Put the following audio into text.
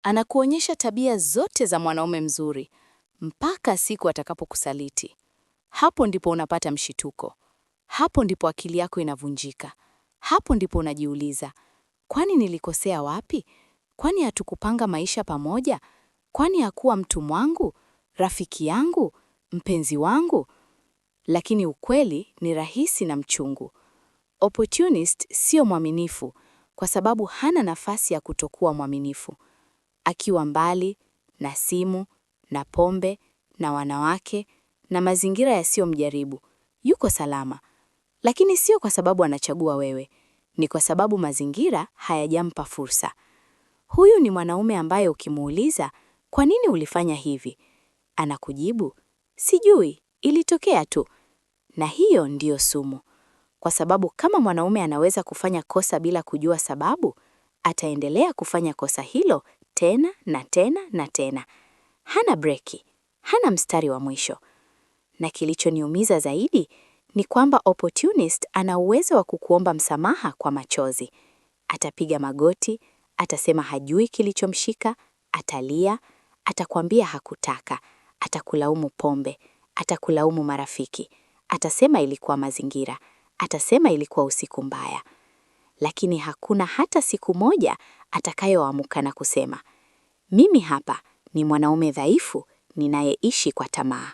Anakuonyesha tabia zote za mwanaume mzuri mpaka siku atakapokusaliti. Hapo ndipo unapata mshituko. Hapo ndipo akili yako inavunjika. Hapo ndipo unajiuliza, kwani nilikosea wapi? Kwani hatukupanga maisha pamoja? Kwani hakuwa mtu wangu, rafiki yangu, mpenzi wangu? Lakini ukweli ni rahisi na mchungu. Opportunist sio mwaminifu kwa sababu hana nafasi ya kutokuwa mwaminifu. Akiwa mbali, na simu, na pombe, na wanawake, na mazingira yasiyomjaribu, yuko salama. Lakini sio kwa sababu anachagua wewe, ni kwa sababu mazingira hayajampa fursa. Huyu ni mwanaume ambaye ukimuuliza, kwa nini ulifanya hivi? Anakujibu, sijui, ilitokea tu. Na hiyo ndiyo sumu. Kwa sababu kama mwanaume anaweza kufanya kosa bila kujua sababu, ataendelea kufanya kosa hilo tena na tena na tena. Hana breki, hana mstari wa mwisho. Na kilichoniumiza zaidi ni kwamba opportunist ana uwezo wa kukuomba msamaha kwa machozi. Atapiga magoti, atasema hajui kilichomshika, atalia, atakwambia hakutaka, atakulaumu pombe, atakulaumu marafiki, atasema ilikuwa mazingira, atasema ilikuwa usiku mbaya. Lakini hakuna hata siku moja atakayoamka na kusema, mimi hapa ni mwanaume dhaifu ninayeishi kwa tamaa.